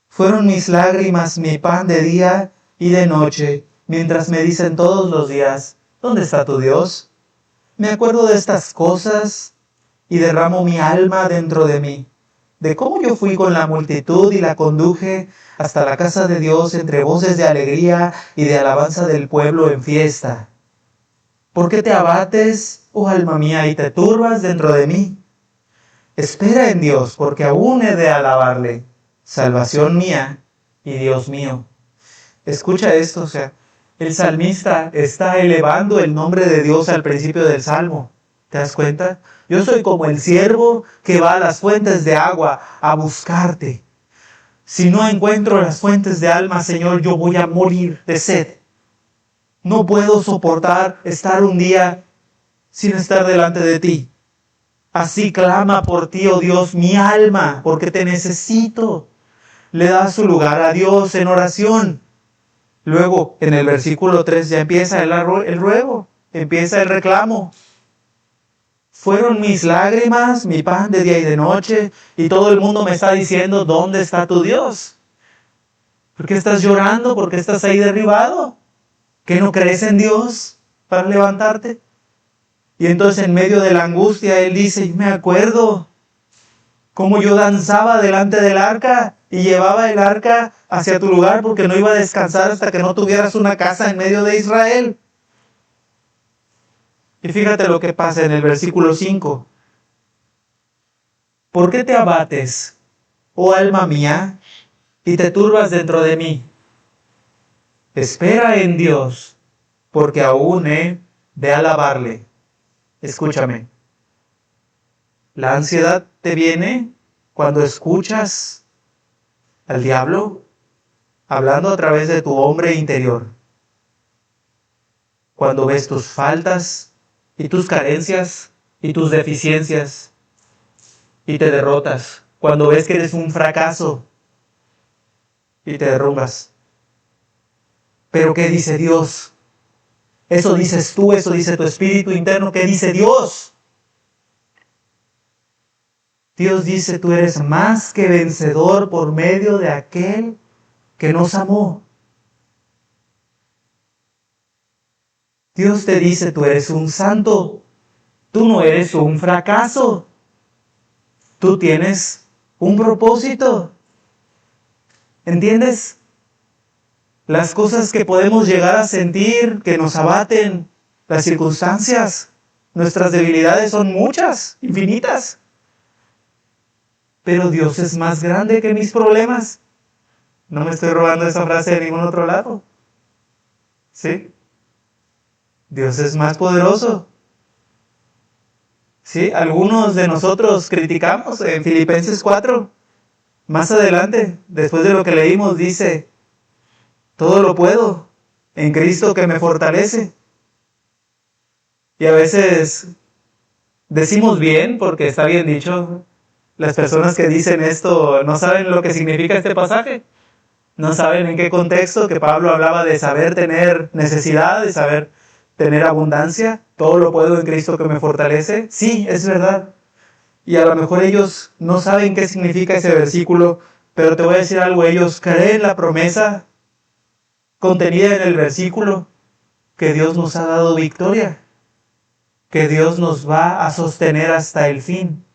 Fueron mis lágrimas mi pan de día y de noche, mientras me dicen todos los días, ¿dónde está tu Dios? Me acuerdo de estas cosas y derramo mi alma dentro de mí, de cómo yo fui con la multitud y la conduje hasta la casa de Dios entre voces de alegría y de alabanza del pueblo en fiesta. ¿Por qué te abates, oh alma mía, y te turbas dentro de mí? Espera en Dios, porque aún he de alabarle, salvación mía y Dios mío. Escucha esto, el salmista está elevando el nombre de Dios al principio del Salmo. ¿Te das cuenta? Yo soy como el ciervo que va a las fuentes de agua a buscarte. Si no encuentro las fuentes de alma, Señor, yo voy a morir de sed. No puedo soportar estar un día sin estar delante de ti. Así clama por ti, oh Dios, mi alma, porque te necesito. Le da su lugar a Dios en oración. Luego, en el versículo 3 ya empieza el ruego, empieza el reclamo. fueron mis lágrimas, mi pan de día y de noche, y todo el mundo me está diciendo, ¿dónde está tu Dios? ¿Por qué estás llorando? ¿Por qué estás ahí derribado? ¿Que no crees en Dios para levantarte? Y entonces en medio de la angustia él dice, me acuerdo cómo yo danzaba delante del arca y llevaba el arca hacia tu lugar porque no iba a descansar hasta que no tuvieras una casa en medio de Israel. Y fíjate lo que pasa en el versículo 5. ¿Por qué te abates, oh alma mía, y te turbas dentro de mí? Espera en Dios, porque aún he de alabarle. Escúchame. La ansiedad te viene cuando escuchas al diablo hablando a través de tu hombre interior. Cuando ves tus faltas y tus carencias y tus deficiencias y te derrotas. Cuando ves que eres un fracaso y te derrumbas. Pero ¿qué dice Dios? Eso dices tú, eso dice tu espíritu interno. ¿Qué dice Dios? Dios dice, tú eres más que vencedor por medio de aquel que nos amó. Dios te dice, tú eres un santo. Tú no eres un fracaso. Tú tienes un propósito. ¿Entiendes? Las cosas que podemos llegar a sentir, que nos abaten, las circunstancias, nuestras debilidades son muchas, infinitas. Pero Dios es más grande que mis problemas. No me estoy robando esa frase de ningún otro lado. ¿Sí? Dios es más poderoso. ¿Sí? Algunos de nosotros criticamos en Filipenses 4. Más adelante, después de lo que leímos, dice, todo lo puedo en Cristo que me fortalece. Y a veces decimos bien, porque está bien dicho. Las personas que dicen esto no saben lo que significa este pasaje. No saben en qué contexto que Pablo hablaba de saber tener necesidad, de saber tener abundancia. Todo lo puedo en Cristo que me fortalece. Sí, es verdad. Y a lo mejor ellos no saben qué significa ese versículo, pero te voy a decir algo. Ellos creen la promesa contenida en el versículo que Dios nos ha dado victoria, que Dios nos va a sostener hasta el fin.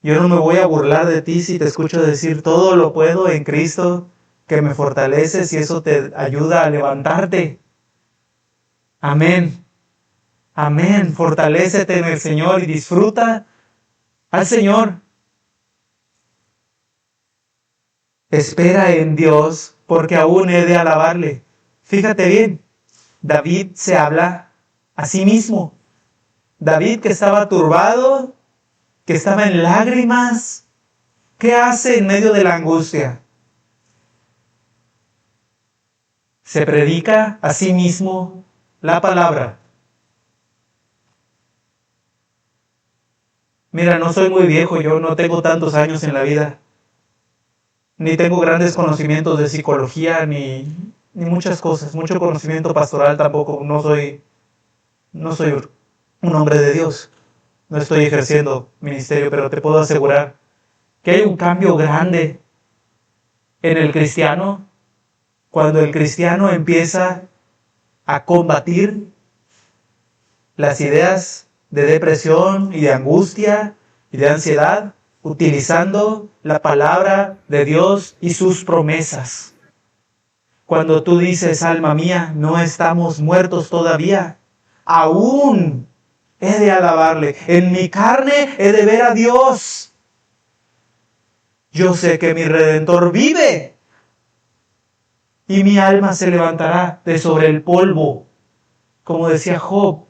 Yo no me voy a burlar de ti si te escucho decir todo lo puedo en Cristo que me fortalece, si eso te ayuda a levantarte. Amén. Amén. Fortalécete en el Señor y disfruta al Señor. Espera en Dios, porque aún he de alabarle. Fíjate bien, David se habla a sí mismo. David, que estaba turbado, que estaba en lágrimas, ¿qué hace en medio de la angustia? Se predica a sí mismo la palabra. Mira, no soy muy viejo, yo no tengo tantos años en la vida, ni tengo grandes conocimientos de psicología, ni muchas cosas, mucho conocimiento pastoral tampoco, no soy un hombre de Dios. No estoy ejerciendo ministerio, pero te puedo asegurar que hay un cambio grande en el cristiano cuando el cristiano empieza a combatir las ideas de depresión y de angustia y de ansiedad utilizando la palabra de Dios y sus promesas. Cuando tú dices, alma mía, no estamos muertos todavía, aún he de alabarle. En mi carne he de ver a Dios. Yo sé que mi Redentor vive. Y mi alma se levantará de sobre el polvo. Como decía Job.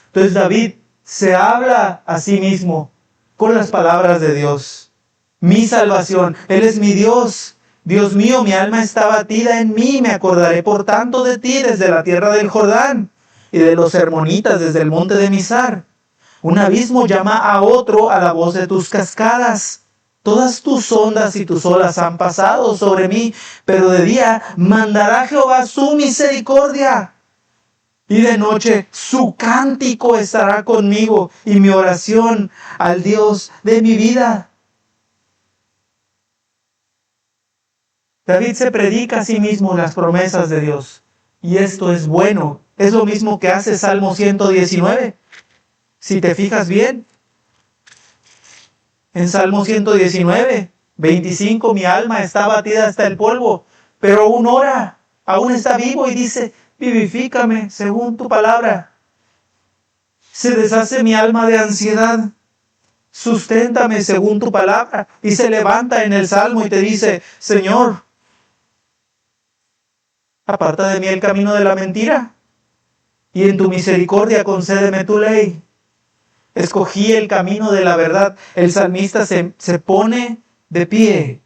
Entonces David se habla a sí mismo con las palabras de Dios. Mi salvación. Él es mi Dios. Dios mío, mi alma está batida en mí. Me acordaré por tanto de ti desde la tierra del Jordán. Y de los hermonitas desde el monte de Mizar. Un abismo llama a otro a la voz de tus cascadas. Todas tus ondas y tus olas han pasado sobre mí, pero de día mandará Jehová su misericordia. Y de noche su cántico estará conmigo y mi oración al Dios de mi vida. David se predica a sí mismo las promesas de Dios. Y esto es bueno. Es lo mismo que hace Salmo 119. Si te fijas bien, en Salmo 119, 25, mi alma está abatida hasta el polvo, pero aún ora, aún está vivo y dice, vivifícame según tu palabra. Se deshace mi alma de ansiedad, susténtame según tu palabra. Y se levanta en el Salmo y te dice, Señor, aparta de mí el camino de la mentira, y en tu misericordia concédeme tu ley. Escogí el camino de la verdad. El salmista se pone de pie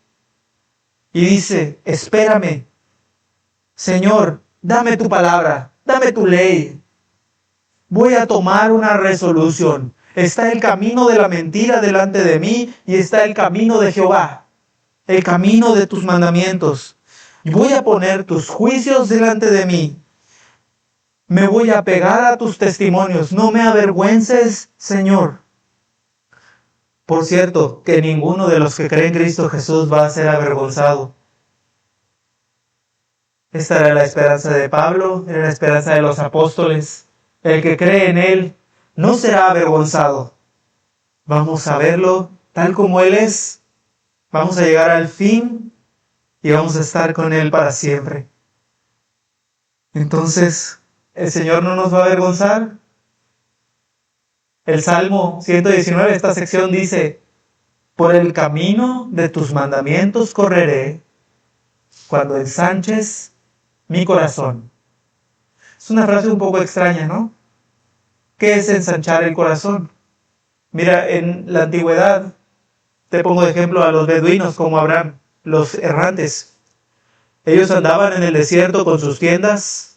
y dice, espérame, Señor, dame tu palabra, dame tu ley. Voy a tomar una resolución. Está el camino de la mentira delante de mí y está el camino de Jehová, el camino de tus mandamientos. Voy a poner tus juicios delante de mí. Me voy a pegar a tus testimonios. No me avergüences, Señor. Por cierto, que ninguno de los que creen en Cristo Jesús va a ser avergonzado. Esta era la esperanza de Pablo, era la esperanza de los apóstoles. El que cree en Él no será avergonzado. Vamos a verlo tal como Él es. Vamos a llegar al fin y vamos a estar con Él para siempre. Entonces, ¿el Señor no nos va a avergonzar? El Salmo 119, esta sección dice, por el camino de tus mandamientos correré, cuando ensanches mi corazón. Es una frase un poco extraña, ¿no? ¿Qué es ensanchar el corazón? Mira, en la antigüedad, te pongo de ejemplo a los beduinos como Abraham, los errantes. Ellos andaban en el desierto con sus tiendas.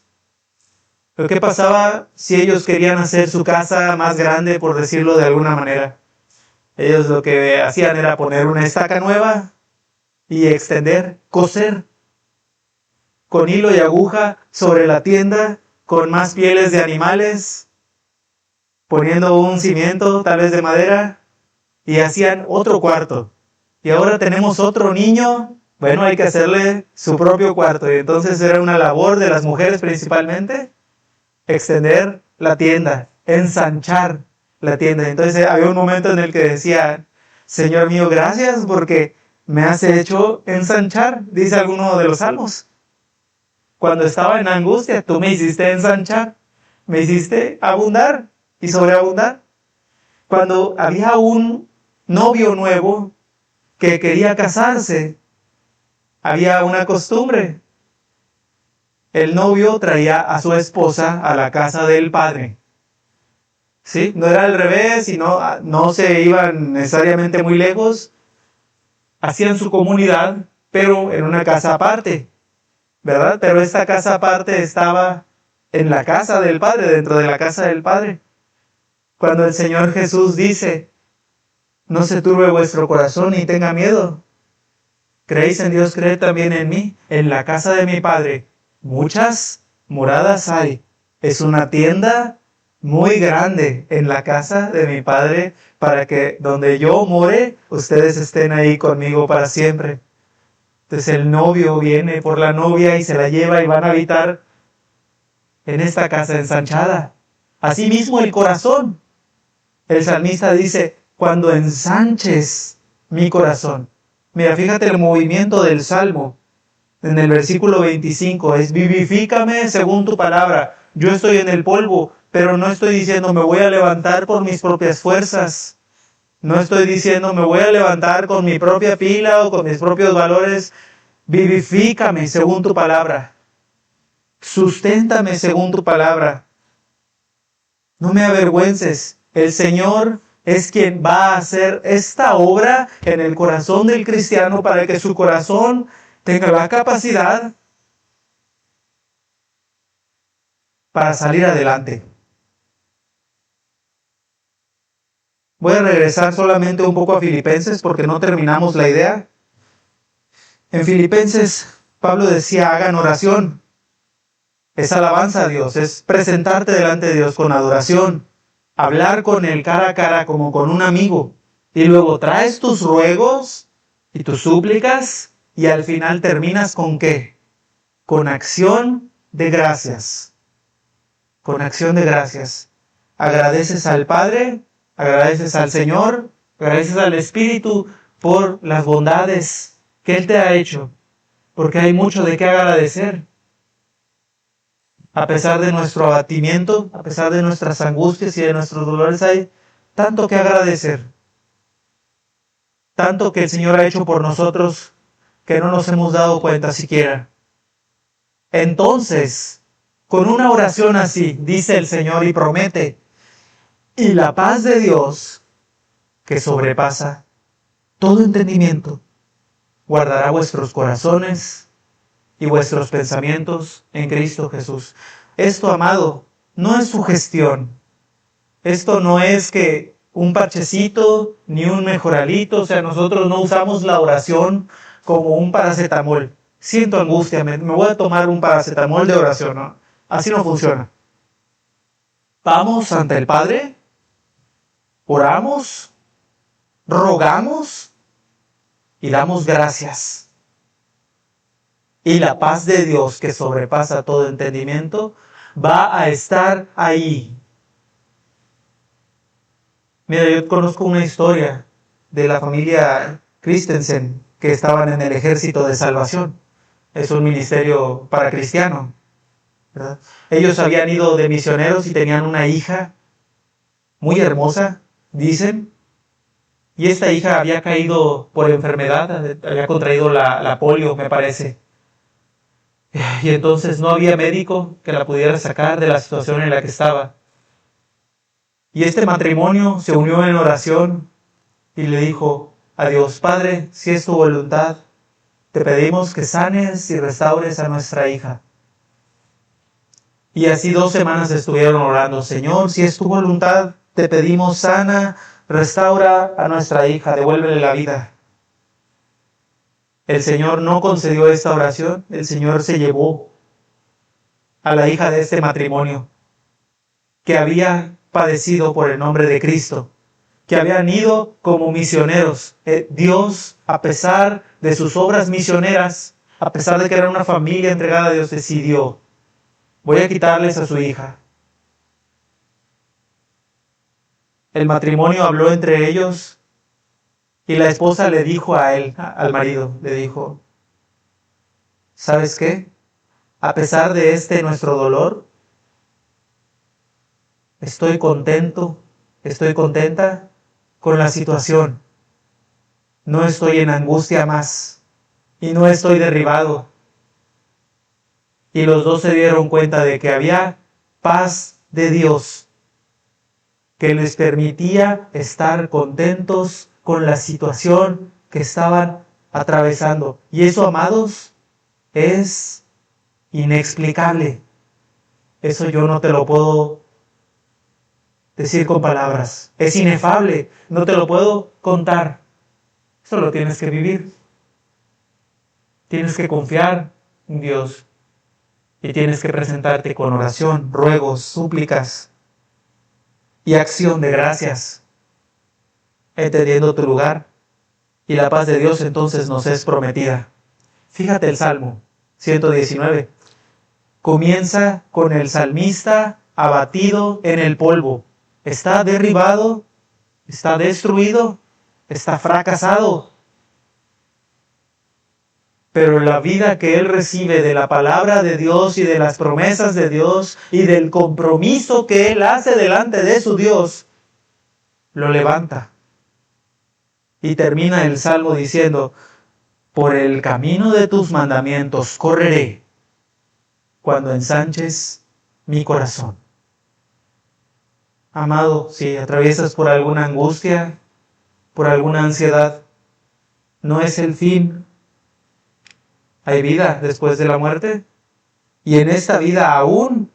Pero ¿qué pasaba si ellos querían hacer su casa más grande, por decirlo de alguna manera? Ellos lo que hacían era poner una estaca nueva y extender, coser con hilo y aguja sobre la tienda, con más pieles de animales, poniendo un cimiento tal vez de madera, y hacían otro cuarto. Y ahora tenemos otro niño, bueno, hay que hacerle su propio cuarto. Y entonces era una labor de las mujeres principalmente, extender la tienda, ensanchar la tienda. Entonces había un momento en el que decía, Señor mío, gracias porque me has hecho ensanchar, dice alguno de los salmos. Cuando estaba en angustia, tú me hiciste ensanchar, me hiciste abundar y sobreabundar. Cuando había un novio nuevo que quería casarse, había una costumbre. El novio traía a su esposa a la casa del padre. ¿Sí? No era al revés, y no se iban necesariamente muy lejos. Hacían su comunidad, pero en una casa aparte, ¿verdad? Pero esta casa aparte estaba en la casa del Padre, dentro de la casa del Padre. Cuando el Señor Jesús dice, no se turbe vuestro corazón ni tenga miedo. ¿Creéis en Dios? Creed también en mí. En la casa de mi Padre muchas moradas hay. Es una tienda muy grande en la casa de mi Padre para que donde yo more, ustedes estén ahí conmigo para siempre. Entonces el novio viene por la novia y se la lleva y van a habitar en esta casa ensanchada. Asimismo el corazón. El salmista dice, cuando ensanches mi corazón. Mira, fíjate el movimiento del Salmo. En el versículo 25 es, vivifícame según tu palabra. Yo estoy en el polvo, pero no estoy diciendo me voy a levantar por mis propias fuerzas. No estoy diciendo me voy a levantar con mi propia pila o con mis propios valores. Vivifícame según tu palabra. Susténtame según tu palabra. No me avergüences. El Señor es quien va a hacer esta obra en el corazón del cristiano para que su corazón tenga la capacidad para salir adelante. Voy a regresar solamente un poco a Filipenses porque no terminamos la idea. En Filipenses, Pablo decía, hagan oración. Es alabanza a Dios, es presentarte delante de Dios con adoración, hablar con Él cara a cara como con un amigo, y luego traes tus ruegos y tus súplicas, y al final terminas ¿con qué? Con acción de gracias. Con acción de gracias. Agradeces al Padre, agradeces al Señor, agradeces al Espíritu por las bondades que Él te ha hecho, porque hay mucho de qué agradecer. A pesar de nuestro abatimiento, a pesar de nuestras angustias y de nuestros dolores, hay tanto que agradecer. Tanto que el Señor ha hecho por nosotros que no nos hemos dado cuenta siquiera. Entonces, con una oración así, dice el Señor y promete, y la paz de Dios, que sobrepasa todo entendimiento, guardará vuestros corazones y vuestros pensamientos en Cristo Jesús. Esto, amado, no es sugestión. Esto no es que un parchecito ni un mejoralito. O sea, nosotros no usamos la oración como un paracetamol. Siento angustia, me voy a tomar un paracetamol de oración, ¿no? Así no funciona. Vamos ante el Padre, oramos, rogamos y damos gracias. Y la paz de Dios, que sobrepasa todo entendimiento, va a estar ahí. Mira, yo conozco una historia de la familia Christensen que estaban en el Ejército de Salvación. Es un ministerio para cristianos, ¿verdad? Ellos habían ido de misioneros y tenían una hija muy hermosa, dicen, y esta hija había caído por enfermedad, había contraído la polio, me parece. Y entonces no había médico que la pudiera sacar de la situación en la que estaba. Y este matrimonio se unió en oración y le dijo a Dios: Padre, si es tu voluntad, te pedimos que sanes y restaures a nuestra hija. Y así 2 semanas estuvieron orando: Señor, si es tu voluntad, te pedimos sana, restaura a nuestra hija, devuélvele la vida. El Señor no concedió esta oración, el Señor se llevó a la hija de este matrimonio, que había padecido por el nombre de Cristo, que habían ido como misioneros. Dios, a pesar de sus obras misioneras, a pesar de que era una familia entregada a Dios, decidió: voy a quitarles a su hija. El matrimonio habló entre ellos y la esposa le dijo a él, al marido, le dijo: ¿sabes qué? A pesar de nuestro dolor, estoy contento, estoy contenta con la situación. No estoy en angustia más y no estoy derribado. Y los dos se dieron cuenta de que había paz de Dios que les permitía estar contentos con la situación que estaban atravesando. Y eso, amados, es inexplicable. Eso yo no te lo puedo decir con palabras. Es inefable, no te lo puedo contar. Eso lo tienes que vivir. Tienes que confiar en Dios y tienes que presentarte con oración, ruegos, súplicas y acción de gracias, entendiendo tu lugar, y la paz de Dios entonces nos es prometida. Fíjate el Salmo 119. Comienza con el salmista abatido en el polvo. Está derribado, está destruido, está fracasado. Pero la vida que él recibe de la palabra de Dios y de las promesas de Dios y del compromiso que él hace delante de su Dios, lo levanta. Y termina el Salmo diciendo: por el camino de tus mandamientos correré cuando ensanches mi corazón. Amado, si atraviesas por alguna angustia, por alguna ansiedad, no es el fin. Hay vida después de la muerte. Y en esta vida aún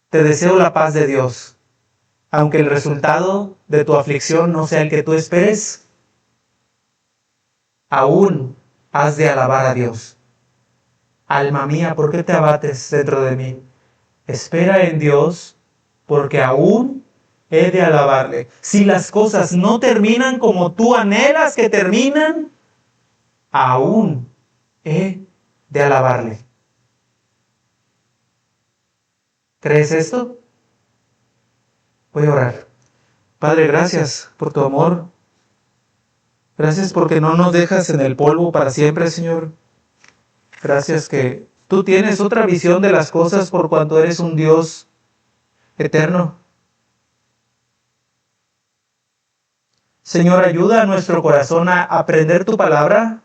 te deseo la paz de Dios. Aunque el resultado de tu aflicción no sea el que tú esperes, aún has de alabar a Dios. Alma mía, ¿por qué te abates dentro de mí? Espera en Dios, porque aún he de alabarle. Si las cosas no terminan como tú anhelas que terminan, aún he de alabarle. ¿Crees esto? Voy a orar. Padre, gracias por tu amor. Gracias porque no nos dejas en el polvo para siempre, Señor. Gracias que tú tienes otra visión de las cosas por cuanto eres un Dios eterno. Señor, ayuda a nuestro corazón a aprender tu palabra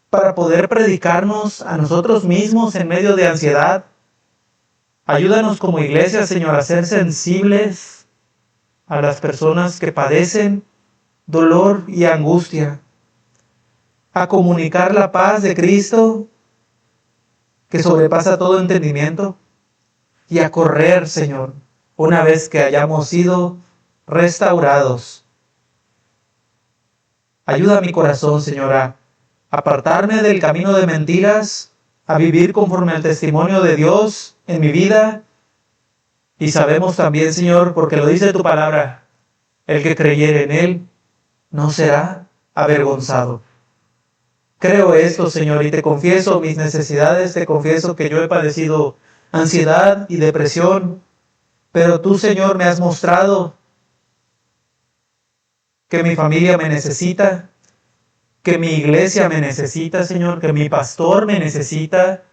para poder predicarnos a nosotros mismos en medio de ansiedad. Ayúdanos como iglesia, Señor, a ser sensibles a las personas que padecen dolor y angustia, a comunicar la paz de Cristo que sobrepasa todo entendimiento y a correr, Señor, una vez que hayamos sido restaurados. Ayuda a mi corazón, Señor, a apartarme del camino de mentiras, a vivir conforme al testimonio de Dios en mi vida. Y sabemos también, Señor, porque lo dice tu palabra, el que creyere en Él no será avergonzado. Creo esto, Señor, y te confieso mis necesidades, te confieso que yo he padecido ansiedad y depresión, pero tú, Señor, me has mostrado que mi familia me necesita, que mi iglesia me necesita, Señor, que mi pastor me necesita,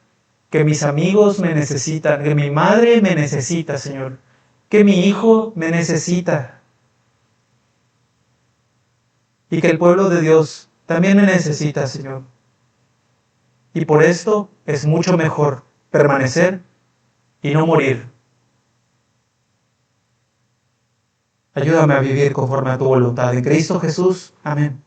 que mis amigos me necesitan, que mi madre me necesita, Señor, que mi hijo me necesita, y que el pueblo de Dios también me necesita, Señor. Y por esto es mucho mejor permanecer y no morir. Ayúdame a vivir conforme a tu voluntad. En Cristo Jesús. Amén.